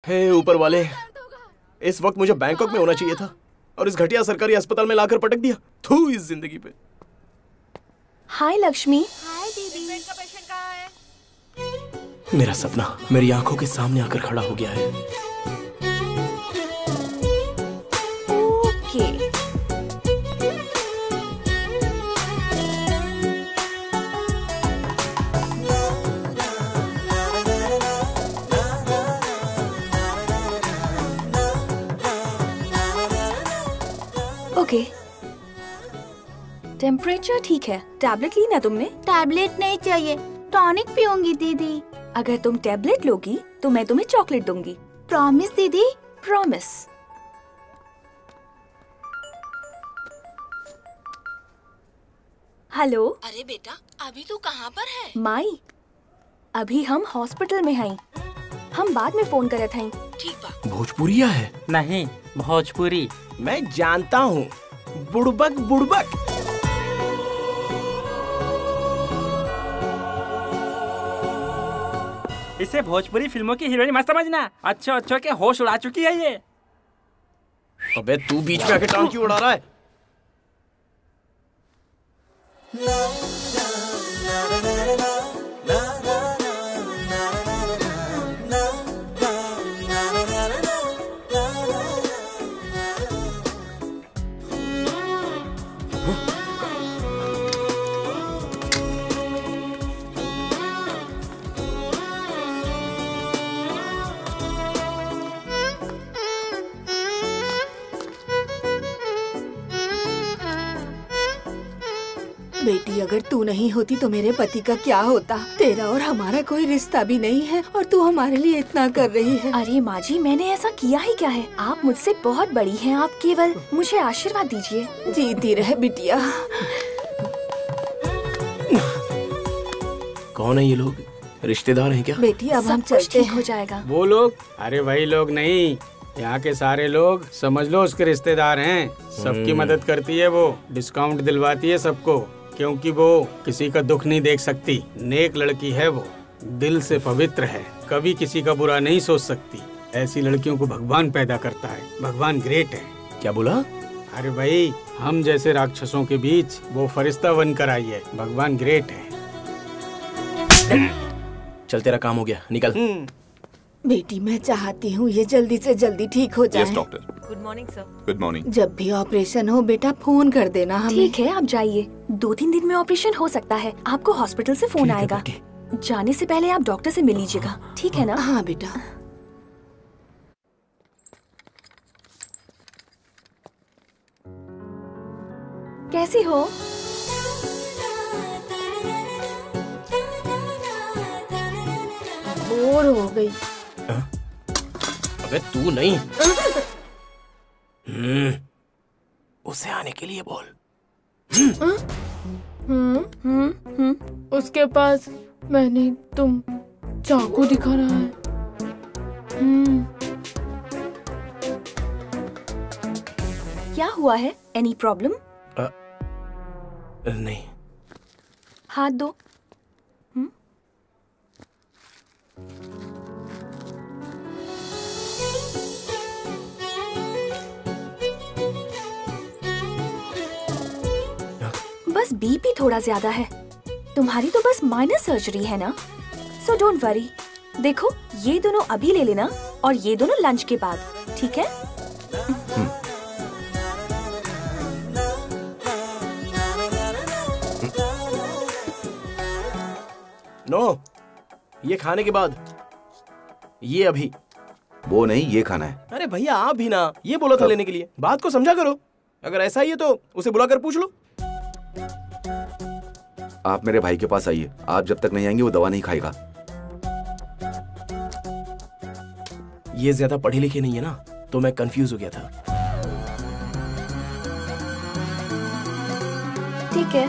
हे ऊपर वाले, इस वक्त मुझे बैंकॉक में होना चाहिए था और इस घटिया सरकारी अस्पताल में लाकर पटक दिया। थू इस जिंदगी पे। हाय लक्ष्मी। हाय दीदी। पेट का पेशेंट कहाँ है? मेरा सपना मेरी आंखों के सामने आकर खड़ा हो गया है। ओके। ओके, टेम्परेचर ठीक है। टैबलेट ली ना तुमने? टैबलेट नहीं चाहिए, टॉनिक पीऊंगी दीदी। अगर तुम टैबलेट लोगी तो मैं तुम्हें चॉकलेट दूंगी। प्रॉमिस दीदी? प्रॉमिस। हेलो। अरे बेटा, अभी तू कहाँ पर है? माई, अभी हम हॉस्पिटल में हैं। हम बाद में फोन करत हई। ठीक बा। भोजपुरिया है? नहीं, भोजपुरी। मैं जानता हूँ, बुड़बक बुड़बक। इसे भोजपुरी फिल्मों की हीरोइन मत समझना। अच्छो के होश उड़ा चुकी है ये। अबे तू बीच में आके टांग क्यों उड़ा रहा है? बेटी, अगर तू नहीं होती तो मेरे पति का क्या होता? तेरा और हमारा कोई रिश्ता भी नहीं है और तू हमारे लिए इतना कर रही है। अरे माँ जी, मैंने ऐसा किया ही क्या है? आप मुझसे बहुत बड़ी हैं, आप केवल मुझे आशीर्वाद दीजिए। जीती रहे बिटिया। कौन है ये लोग? रिश्तेदार हैं क्या? बेटी अब हम सब कुछ चलते ठीक हैं। हो जाएगा। वो लोग? अरे वही लोग नहीं, यहाँ के सारे लोग समझ लो उसके रिश्तेदार हैं। सबकी मदद करती है वो, डिस्काउंट दिलवाती है सबको, क्योंकि वो किसी का दुख नहीं देख सकती। नेक लड़की है वो, दिल से पवित्र है, कभी किसी का बुरा नहीं सोच सकती। ऐसी लड़कियों को भगवान पैदा करता है। भगवान ग्रेट है। क्या बोला? अरे भाई, हम जैसे राक्षसों के बीच वो फरिश्ता बनकर आई है। भगवान ग्रेट है। चल, तेरा काम हो गया, निकल। बेटी, मैं चाहती हूँ ये जल्दी से जल्दी ठीक हो जाए। Yes doctor. Good morning sir. Good morning. जब भी ऑपरेशन हो बेटा फोन कर देना हमें। ठीक है, आप जाइए। 2-3 दिन में ऑपरेशन हो सकता है। आपको हॉस्पिटल से फोन आएगा। जाने से पहले आप डॉक्टर से मिल लीजिएगा, ठीक है ना? हाँ बेटा। कैसी हो? बोर हो गई। अबे तू नहीं। उसे आने के लिए बोल। उसके पास मैंने तुम चाकू दिखा रहा है। क्या हुआ है? Any problem? नहीं। हाथ दो। बस बीपी थोड़ा ज्यादा है। तुम्हारी तो बस माइनर सर्जरी है ना, सो डोंट वरी। देखो, ये दोनों अभी ले लेना और ये दोनों लंच के बाद, ठीक है? नो, ये खाने के बाद, ये अभी। वो नहीं, ये खाना है। अरे भैया आप भी ना, ये बोला था लेने के लिए। बात को समझा करो। अगर ऐसा ही है तो उसे बुलाकर पूछ लो। आप मेरे भाई के पास आइए। आप जब तक नहीं आएंगे वो दवा नहीं खाएगा। ये ज्यादा पढ़े लिखे नहीं है ना, तो मैं कंफ्यूज हो गया था। ठीक है।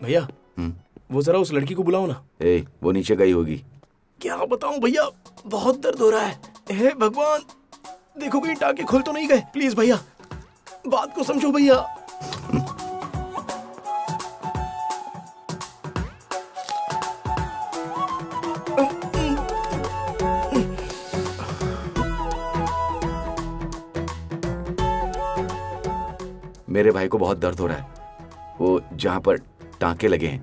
भैया, वो जरा उस लड़की को बुलाओ ना। वो नीचे गई होगी। क्या बताऊं भैया, बहुत दर्द हो रहा है। हे भगवान, देखो कहीं टाँके खुल तो नहीं गए। प्लीज भैया, बात को समझो भैया। मेरे भाई को बहुत दर्द हो रहा है, वो जहाँ पर टांके लगे हैं।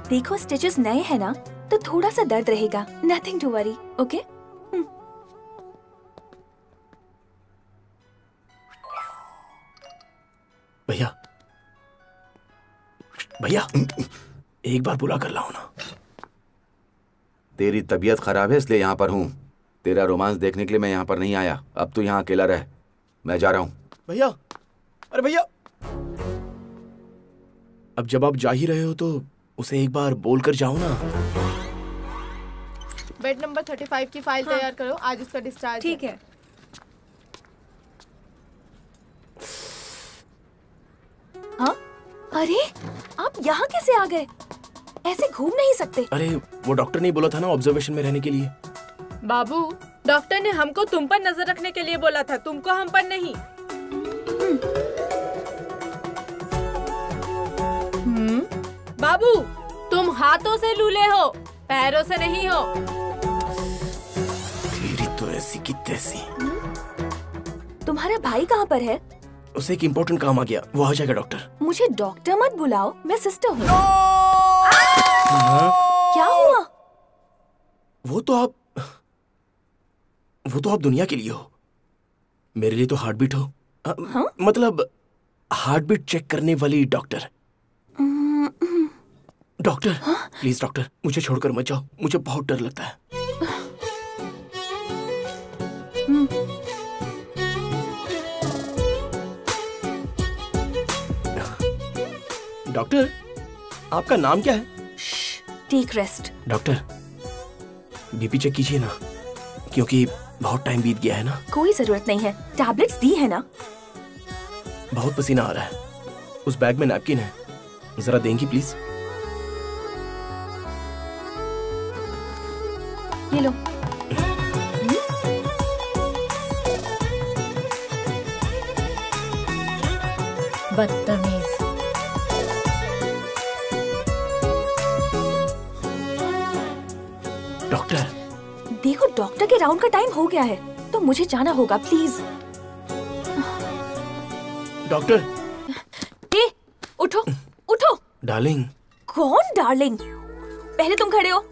देखो स्टिचेस नए हैं ना, तो थोड़ा सा दर्द रहेगा। Nothing to worry, okay? भैया भैया एक बार बुला कर लाओ ना। तेरी तबीयत खराब है इसलिए यहाँ पर हूँ। तेरा रोमांस देखने के लिए मैं यहाँ पर नहीं आया। अब तू यहाँ अकेला रह, मैं जा रहा हूँ। भैया, अरे भैया, अब जब आप जा ही रहे हो तो उसे एक बार बोल कर जाओ ना। बेड नंबर 35 की फाइल तैयार करो, आज इसका डिस्चार्ज। ठीक है। हाँ? अरे आप यहाँ कैसे आ गए? ऐसे घूम नहीं सकते। अरे वो डॉक्टर ने बोला था ना ऑब्जर्वेशन में रहने के लिए। बाबू, डॉक्टर ने हमको तुम पर नजर रखने के लिए बोला था, तुमको हम पर नहीं। बाबू, तुम हाथों से लूले हो, पैरों से नहीं हो। तेरी तो ऐसी की तैसी। तुम्हारा भाई कहाँ पर है? उसे एक इम्पोर्टेंट काम आ गया, वो आ जाएगा डॉक्टर। मुझे डॉक्टर मत बुलाओ, मैं सिस्टर हूँ। क्या हुआ? वो तो आप दुनिया के लिए हो, मेरे लिए तो हार्ट बीट हो। मतलब हार्ट बीट चेक करने वाली डॉक्टर। डॉक्टर, प्लीज डॉक्टर, मुझे छोड़कर मत जाओ, मुझे बहुत डर लगता है। डॉक्टर, आपका नाम क्या है? Take rest. Doctor, BP check कीजिए ना, क्योंकि बहुत टाइम बीत गया है ना। कोई जरूरत नहीं है, टैबलेट्स दी है ना। बहुत पसीना आ रहा है, उस बैग में नैपकिन है, जरा देंगी प्लीज? ये लो। बदतमीज। डॉक्टर, देखो डॉक्टर के राउंड का टाइम हो गया है, तो मुझे जाना होगा, प्लीज। डॉक्टर। ए, उठो उठो। डार्लिंग। कौन डार्लिंग? पहले तुम खड़े हो।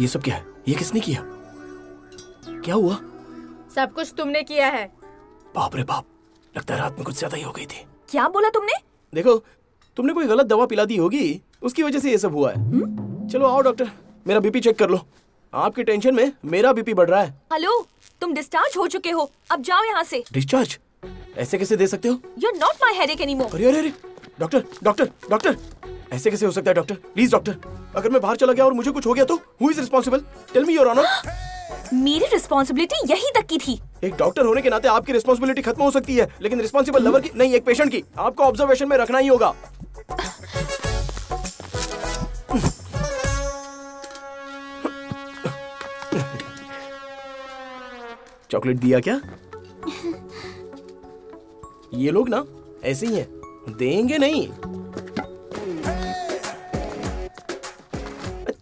ये सब क्या है? ये किसने किया? क्या हुआ? सब कुछ तुमने किया है। बाप रे बाप, लगता है रात में कुछ ज्यादा ही हो गई थी। क्या बोला तुमने? देखो, तुमने कोई गलत दवा पिला दी होगी, उसकी वजह से ये सब हुआ है। चलो आओ डॉक्टर, मेरा बीपी चेक कर लो। आपकी टेंशन में मेरा बीपी बढ़ रहा है। हेलो, तुम डिस्चार्ज हो चुके हो, अब जाओ यहाँ से। डिस्चार्ज? ऐसे कैसे दे सकते हो? You're not my headache anymore. अरे अरे अरे, डॉक्टर डॉक्टर डॉक्टर, ऐसे कैसे हो सकता है डॉक्टर? प्लीज डॉक्टर, अगर मैं बाहर चला गया और मुझे कुछ हो गया तो who is responsible? Tell me your honour. मेरी रिस्पॉन्सिबिलिटी यही तक की थी। एक डॉक्टर होने के नाते आपकी रिस्पॉन्सिबिलिटी खत्म हो सकती है, लेकिन रिस्पॉन्सिबल लवर की नहीं, एक पेशेंट की आपको ऑब्जर्वेशन में रखना ही होगा। चॉकलेट दिया क्या? ये लोग ना ऐसे ही हैं, देंगे नहीं।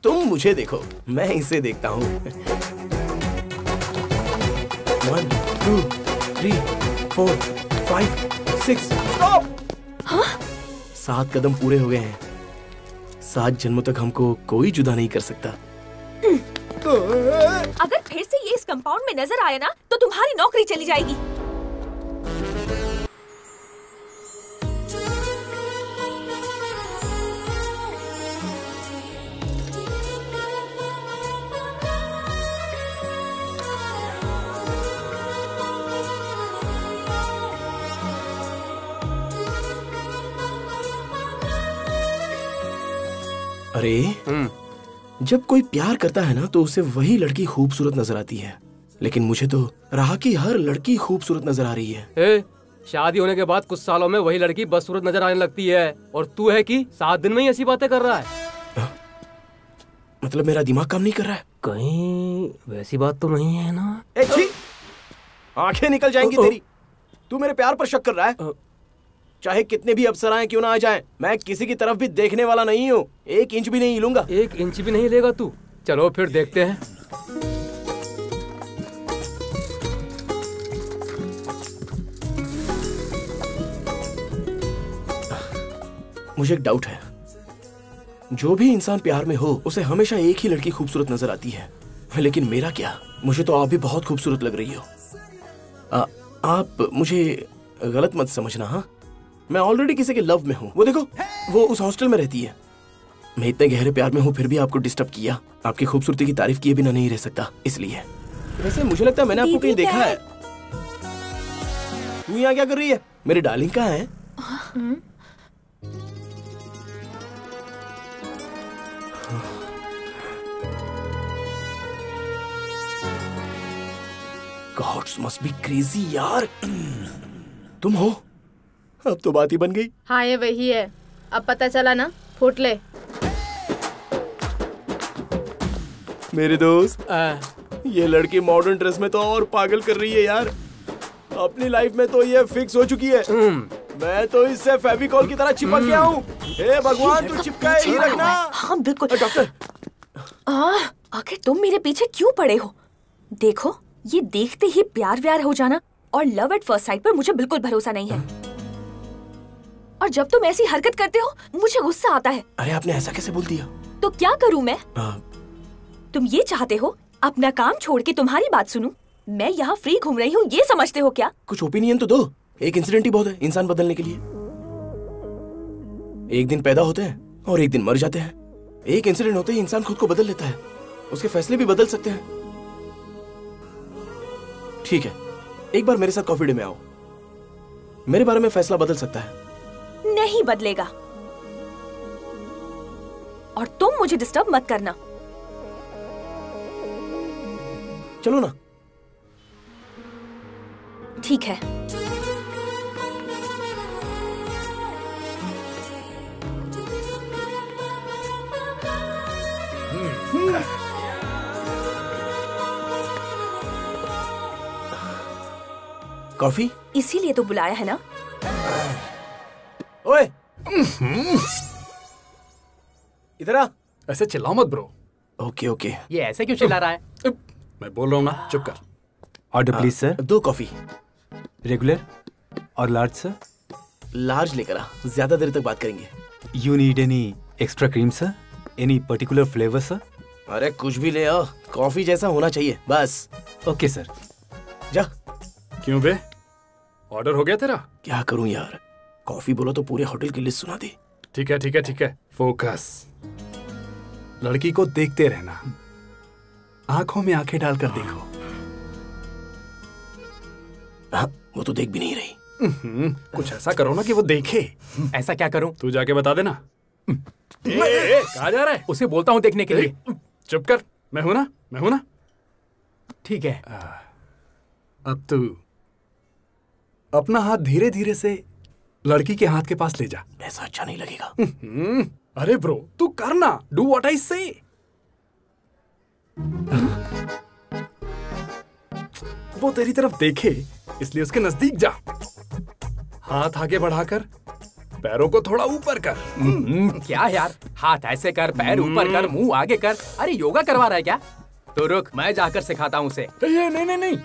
तुम मुझे देखो, मैं इसे देखता हूँ। 1 2 3 4 5 6 स्टॉप। 7 कदम पूरे हो गए हैं। 7 जन्मों तक हमको कोई जुदा नहीं कर सकता। अगर फिर से ये इस कंपाउंड में नजर आया ना, तो तुम्हारी नौकरी चली जाएगी। अरे जब कोई प्यार करता है ना, तो उसे वही लड़की खूबसूरत नजर आती है, लेकिन मुझे तो राह की हर लड़की खूबसूरत नजर आ रही है। शादी होने के बाद कुछ सालों में वही लड़की बदसूरत नजर आने लगती है, और तू है कि 7 दिन में ही ऐसी बातें कर रहा है। मतलब मेरा दिमाग काम नहीं कर रहा है? कहीं वैसी बात तो नहीं है ना? आंखें निकल जाएंगी तेरी। तू मेरे प्यार पर शक कर रहा है? चाहे कितने भी अप्सराएं क्यों ना आ जाएं, मैं किसी की तरफ भी देखने वाला नहीं हूँ। 1 इंच भी नहीं हिलूंगा। 1 इंच भी नहीं लेगा तू? चलो फिर देखते हैं। मुझे एक डाउट है। जो भी इंसान प्यार में हो उसे हमेशा एक ही लड़की खूबसूरत नजर आती है, लेकिन मेरा क्या, मुझे तो आप भी बहुत खूबसूरत लग रही हो। आप मुझे गलत मत समझना। हाँ, मैं ऑलरेडी किसी के लव में हूँ। वो देखो, वो उस हॉस्टल में रहती है। मैं इतने गहरे प्यार में हूँ फिर भी आपको डिस्टर्ब किया। आपकी खूबसूरती की तारीफ किए बिना नहीं रह सकता, इसलिए। वैसे मुझे लगता है मैंने आपको कहीं देखा है। तू यहाँ क्या कर रही है? मेरी डार्लिंग कहाँ है? Gods must be crazy यार। तुम हो? अब तो बात ही बन गई। हाँ, ये वही है। अब पता चला ना, फूट ले। मेरे दोस्त, ये लड़की मॉडर्न ड्रेस में तो और पागल कर रही है यार। अपनी लाइफ में तो ये फिक्स हो चुकी है। मैं तो इससे फेविकॉल की तरह चिपक गया हूँ। हे भगवान, तू चिपकाए ही रखना। हाँ बिल्कुल। डॉक्टर, आखिर तुम मेरे पीछे क्यों पड़े हो? देखो, ये देखते ही प्यार व्यार हो जाना और लव एट फर्स्ट साइट पर मुझे बिल्कुल भरोसा नहीं है। और जब तुम ऐसी हरकत करते हो मुझे गुस्सा आता है। अरे आपने ऐसा कैसे बोल दिया? तो क्या करूँ मैं? तुम ये चाहते हो अपना काम छोड़ के तुम्हारी बात सुनूं? मैं यहाँ फ्री घूम रही हूँ, ये समझते हो क्या? कुछ ओपिनियन तो दो। एक इंसिडेंट ही बहुत है इंसान बदलने के लिए। एक दिन पैदा होते हैं और एक दिन मर जाते हैं। एक इंसिडेंट होते ही इंसान खुद को बदल लेता है। उसके फैसले भी बदल सकते हैं। ठीक है, एक बार मेरे साथ कॉफी डे में आओ। मेरे बारे में फैसला बदल सकता है। नहीं बदलेगा। और तुम मुझे डिस्टर्ब मत करना। चलो ना। ठीक है। कॉफी? इसीलिए तो बुलाया है ना। ओए, इधर आ। ऐसे चिल्लाओ मत ब्रो। Okay okay. ये ऐसे क्यों चिल्ला रहा है? मैं बोल रहा हूँ ना, चुप कर। Order please sir. 2 coffee. Regular और लार्ज सर। लार्ज लेकर आ, ज्यादा देर तक बात करेंगे। You need any extra cream sir? Any particular flavour sir? अरे कुछ भी ले आओ, कॉफी जैसा होना चाहिए बस। Okay sir. जा। क्यों बे, ऑर्डर हो गया तेरा? क्या करूं यार, कॉफी बोलो तो पूरे होटल की लिस्ट सुना दी। ठीक है ठीक है ठीक है, फोकस। लड़की को देखते रहना, आंखों में आंखें डालकर देखो। हाँ, वो तो देख भी नहीं रही। कुछ ऐसा करो ना कि वो देखे। ऐसा क्या करूं? तू जाके बता देना। कहाँ जा रहा है? उसे बोलता हूं देखने के लिए। चुप कर, मैं हूं ना। ठीक है। अब तू अपना हाथ धीरे धीरे से लड़की के हाथ के पास ले जा। ऐसा अच्छा नहीं लगेगा। अरे ब्रो, तू करना, डू व्हाट आई से। वो तेरी तरफ देखे इसलिए उसके नजदीक जा। हाथ आगे बढ़ाकर पैरों को थोड़ा ऊपर कर। क्या यार, हाथ ऐसे कर, पैर ऊपर कर, मुंह आगे कर। अरे योगा करवा रहा है क्या? तो रुक, मैं जाकर सिखाता हूँ उसे। नहीं।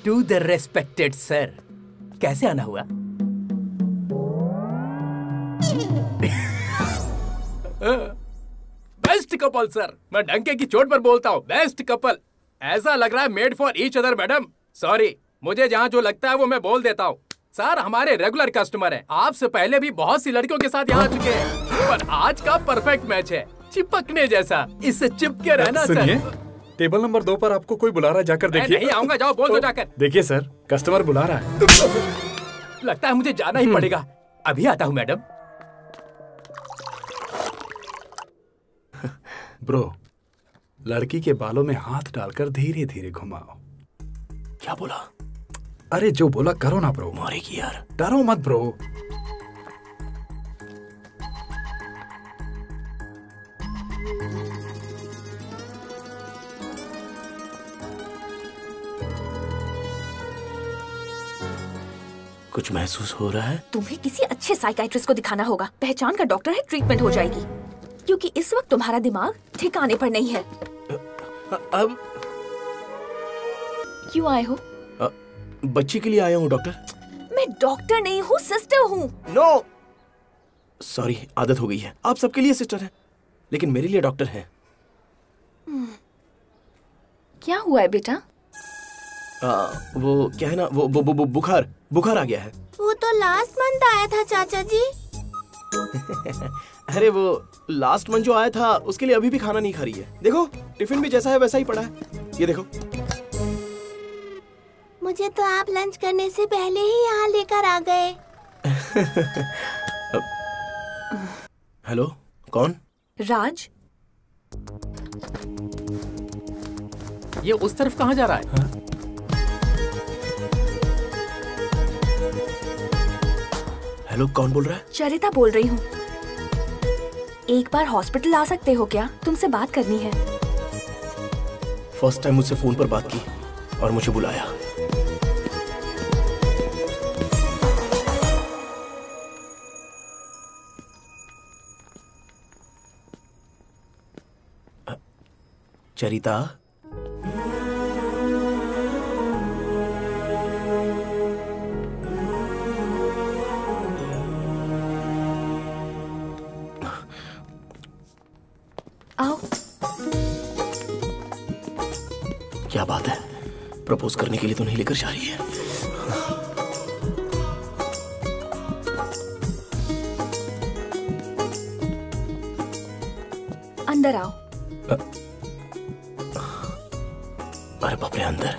To the respected sir. कैसे आना हुआ? Best couple sir. मैं डंके की चोट पर बोलता हूँ, बेस्ट कपल। ऐसा लग रहा है made for each other madam. Sorry, मुझे जहाँ जो लगता है वो मैं बोल देता हूँ। सर हमारे रेगुलर कस्टमर हैं। आपसे पहले भी बहुत सी लड़कियों के साथ यहाँ आ चुके हैं, पर आज का परफेक्ट मैच है, चिपकने जैसा। इससे चिपके रहना सर। टेबल नंबर 2 पर आपको कोई बुला रहा है, जाकर देखिए। नहीं आऊंगा, जाओ बोल दो जाकर। देखिए सर, कस्टमर बुला रहा है। लगता है मुझे जाना ही पड़ेगा। अभी आता हूँ मैडम। ब्रो, लड़की के बालों में हाथ डालकर धीरे धीरे घुमाओ। क्या बोला? अरे जो बोला करो ना ब्रो। मारेगी यार। डरो मत ब्रो। कुछ महसूस हो रहा है? तुम्हें किसी अच्छे साइकाइट्रिस्ट को दिखाना होगा। पहचान का डॉक्टर है, ट्रीटमेंट हो जाएगी। क्योंकि इस वक्त तुम्हारा दिमाग ठिकाने पर नहीं है। अब क्यों आए हो? बच्ची के लिए आया हूँ डॉक्टर। मैं मैं डॉक्टर नहीं हूँ, सिस्टर हूँ। नो सॉरी, आदत हो गई है। आप सबके लिए सिस्टर हैं, लेकिन मेरे लिए डॉक्टर हैं। क्या हुआ है बेटा? वो क्या है ना, वो बुखार आ गया है। वो तो लास्ट मंथ आया था चाचा जी। अरे वो लास्ट मंथ जो आया था उसके लिए अभी भी खाना नहीं खा रही है। देखो टिफिन भी जैसा है वैसा ही पड़ा है, ये देखो। मुझे तो आप लंच करने से पहले ही यहाँ लेकर आ गए। हेलो, कौन? राज। ये उस तरफ कहाँ जा रहा है? हेलो, कौन बोल रहा है? चरिता बोल रही हूँ। एक बार हॉस्पिटल आ सकते हो क्या? तुमसे बात करनी है। फर्स्ट टाइम मुझसे फोन पर बात की और मुझे बुलाया। चरिता, आओ। क्या बात है? प्रपोज करने के लिए तो नहीं लेकर जा रही है। अंदर आओ। अरे बाप रे, अंदर?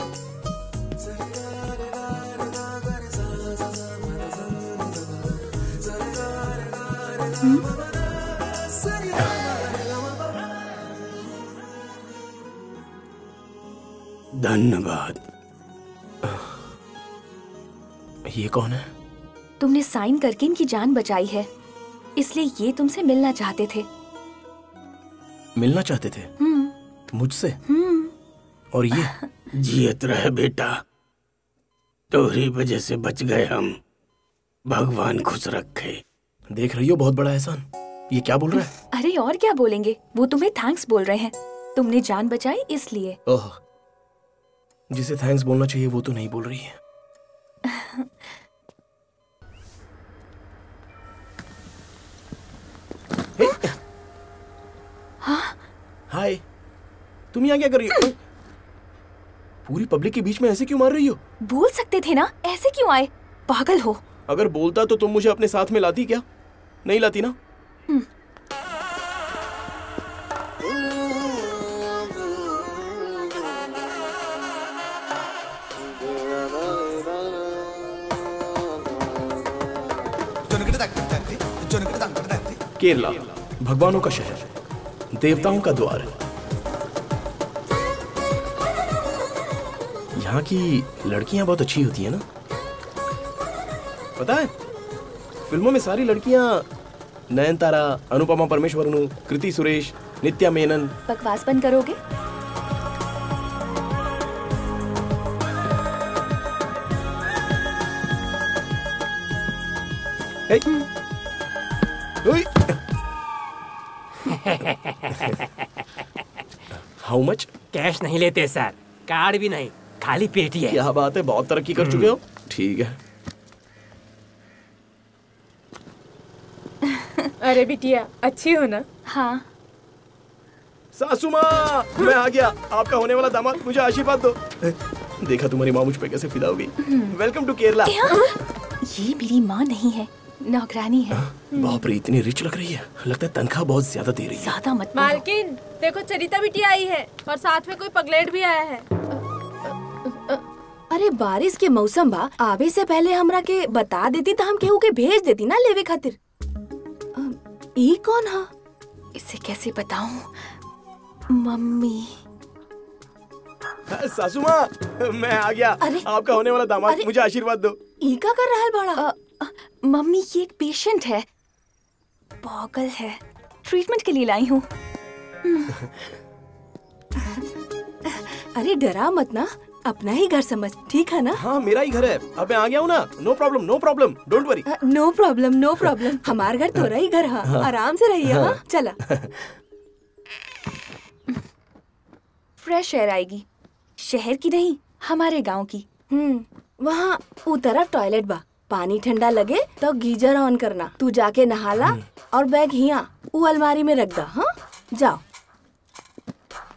धन्यवाद। ये कौन है? तुमने साइन करके इनकी जान बचाई है, इसलिए ये तुमसे मिलना चाहते थे। मिलना चाहते थे? मुझसे? और ये? जियत रहे बेटा, तोहरी वजह से बच गए हम। भगवान खुश रखे। देख रही हो, बहुत बड़ा एहसान। ये क्या बोल रहा है? अरे और क्या बोलेंगे, वो तुम्हें थैंक्स बोल रहे हैं। तुमने जान बचाई इसलिए। ओह, जिसे थैंक्स बोलना चाहिए वो तो नहीं बोल रही है। हाय, तुम यहाँ क्या कर रही हो? पूरी पब्लिक के बीच में ऐसे क्यों मार रही हो? बोल सकते थे ना, ऐसे क्यों आए? पागल हो। अगर बोलता तो तुम मुझे अपने साथ में लाती क्या? नहीं लाती ना? केरला, भगवानों का शहर, देवताओं का द्वार। यहाँ की लड़कियां बहुत अच्छी होती है ना? पता है, फिल्मों में सारी लड़कियां नयनतारा, अनुपमा परमेश्वरन, कृति सुरेश, नित्या मेनन। बकवास बंद करोगे? How much? कैश नहीं लेते सर, कार्ड भी नहीं, खाली पेटी है। क्या बात है, बहुत तरक्की कर चुके हो। ठीक है। अरे बिटिया, अच्छी हो ना? हाँ। सासू माँ, मैं आ गया। आपका होने वाला दामाद, मुझे आशीर्वाद दो। देखा तुम्हारी माँ मुझ पे कैसे फिदा हो गई। Welcome to Kerala. ये मेरी माँ नहीं है, नौकरानी है। बाप रे, इतनी रिच लग रही है। लगता है तनख्वाह बहुत ज्यादा दे रही है। ज्यादा मत बोलो। मालकिन, देखो चरिता बिटिया आई है और साथ में कोई पगलेट भी आया है। अरे बारिश के मौसम बा, आवे से पहले हमरा के बता देती तो हम केहू के भेज देती ना लेवे खातिर। ई कौन हा? इसे कैसे बताऊं? मम्मी। सासू माँ, मैं आ गया। आपका होने वाला दामाद, मुझे आशीर्वाद दो। ई का कर रहा है बड़ा? मम्मी, ये एक पेशेंट है, पागल है, ट्रीटमेंट के लिए लाई हूँ। अरे डरा मत ना, अपना ही घर समझ, ठीक है ना? हाँ, मेरा ही घर है। अब मैं आ गया हूँ ना। No problem, no problem, don't worry. No problem, no problem. हमार घर तोरा ही घर है। आराम से रहिए। हाँ, चला। फ्रेश एयर आएगी, शहर की नहीं, हमारे गांव की। वहाँ उ तरफ टॉयलेट बा, पानी ठंडा लगे तो गीजर ऑन करना। तू जाके नहाला और बैग हिया वो अलमारी में रख दा। हाँ जाओ,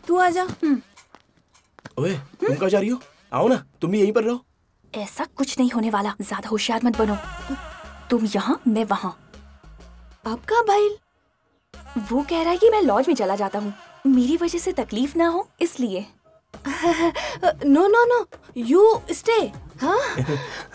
तू आ जा। ओए, तुम कहाँ जा रही हो? आओ ना, तुम भी यहीं पर रहो। ऐसा कुछ नहीं होने वाला, ज्यादा होशियार मत बनो। तुम यहाँ, मैं वहाँ। आपका भाई वो कह रहा है कि मैं लॉज में चला जाता हूँ, मेरी वजह से तकलीफ ना हो इसलिए। No no no, you stay. हाँ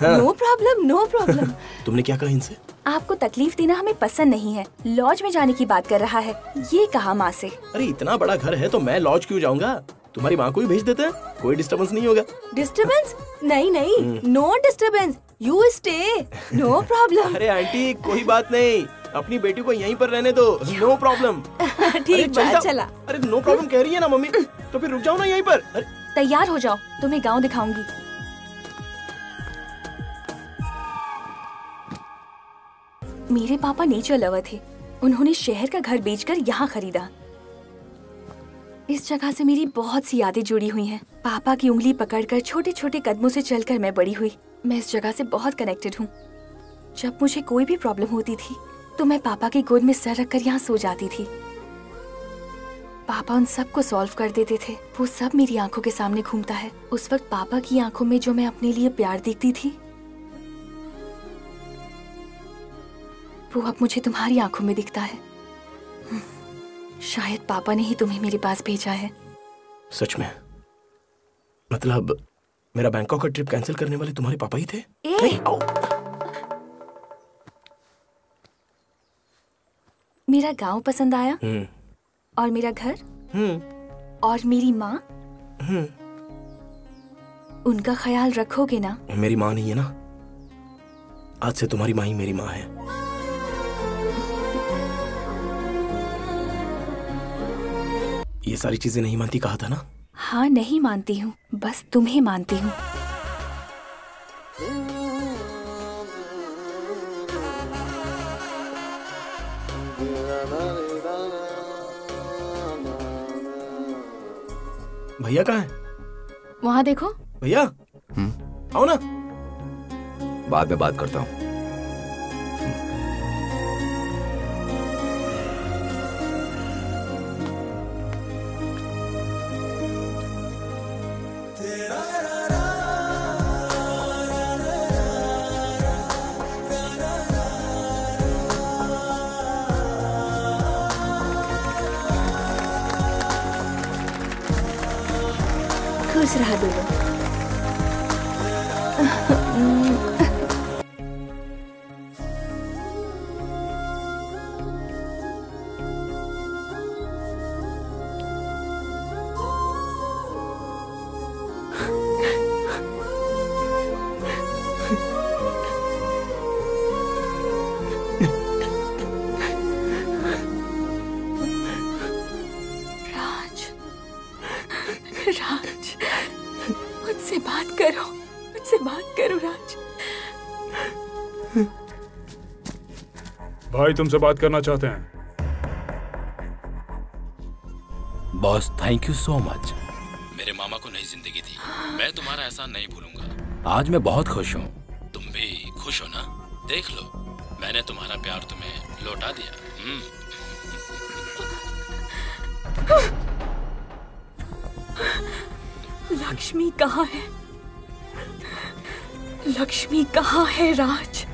नो प्रॉब्लम, नो प्रॉब्लम। तुमने क्या कहा इनसे? आपको तकलीफ देना हमें पसंद नहीं है, लॉज में जाने की बात कर रहा है, ये कहा माँ से। अरे इतना बड़ा घर है तो मैं लॉज क्यों जाऊंगा? तुम्हारी माँ को ही भेज देते हैं, कोई डिस्टर्बेंस नहीं होगा। डिस्टर्बेंस? नहीं नहीं, no disturbance, you stay, no problem. अरे आंटी कोई बात नहीं, अपनी बेटी को यहीं पर रहने दो, नो प्रॉब्लम। ठीक बात, चला। अरे नो प्रॉब्लम कह रही है ना मम्मी, तो फिर रुक जाओ ना यहीं पर। तैयार हो जाओ, तुम्हें गाँव दिखाऊंगी। मेरे पापा नेचर लवर थे, उन्होंने शहर का घर बेचकर यहाँ खरीदा। इस जगह से मेरी बहुत सी यादें जुड़ी हुई हैं। पापा की उंगली पकड़कर छोटे छोटे कदमों से चलकर मैं बड़ी हुई। मैं इस जगह से बहुत कनेक्टेड हूँ। जब मुझे कोई भी प्रॉब्लम होती थी तो मैं पापा की गोद में सर रखकर यहाँ सो जाती थी। पापा उन सब को सॉल्व कर देते थे। वो सब मेरी आंखों के सामने घूमता है। उस वक्त पापा की आंखों में जो मैं अपने लिए प्यार देखती थी, वो अब मुझे तुम्हारी आंखों में दिखता है। शायद पापा ने ही तुम्हें मेरे पास भेजा है। सच में? मतलब मेरा बैंकॉक का ट्रिप कैंसिल करने वाले तुम्हारे पापा ही थे? मेरा गांव पसंद आया और मेरा घर और मेरी माँ, उनका ख्याल रखोगे ना? मेरी माँ नहीं है ना, आज से तुम्हारी माँ ही मेरी माँ है। ये सारी चीजें नहीं मानती कहा था ना? हाँ नहीं मानती हूँ, बस तुम्हें मानती हूँ। भैया कहाँ है? वहाँ देखो। भैया आओ ना। बाद में बात करता हूँ। खुश रहा दोनों। भाई तुमसे बात करना चाहते हैं। Boss thank you so much. मेरे मामा को नई जिंदगी दी, मैं तुम्हारा एहसान नहीं भूलूंगा। आज मैं बहुत खुश हूँ, तुम भी खुश हो ना? देख लो, मैंने तुम्हारा प्यार तुम्हें लौटा दिया। लक्ष्मी कहाँ है? लक्ष्मी कहाँ है राज?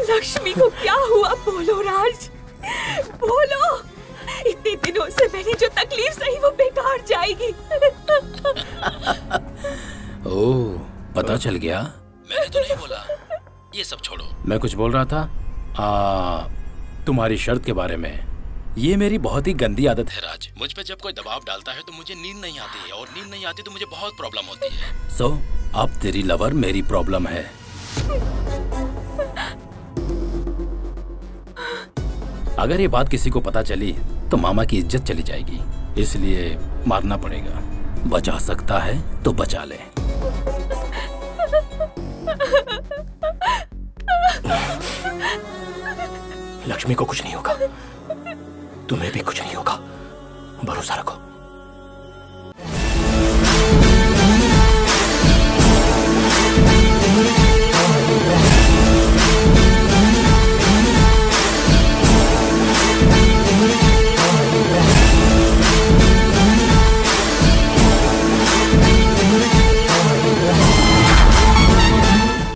लक्ष्मी को क्या हुआ? बोलो राज, बोलो। इतने दिनों से मैंने जो तकलीफ सही वो बेकार जाएगी। ओह, पता चल गया? मैंने तो नहीं बोला। ये सब छोड़ो, मैं कुछ बोल रहा था तुम्हारी शर्त के बारे में। ये मेरी बहुत ही गंदी आदत है राज। मुझ पे जब कोई दबाव डालता है तो मुझे नींद नहीं आती है, और नींद नहीं आती तो मुझे बहुत प्रॉब्लम होती है। सो अब तेरी लवर मेरी प्रॉब्लम है। अगर ये बात किसी को पता चली तो मामा की इज्जत चली जाएगी, इसलिए मारना पड़ेगा। बचा सकता है तो बचा ले। लक्ष्मी को कुछ नहीं होगा, तुम्हें भी कुछ नहीं होगा, भरोसा रखो।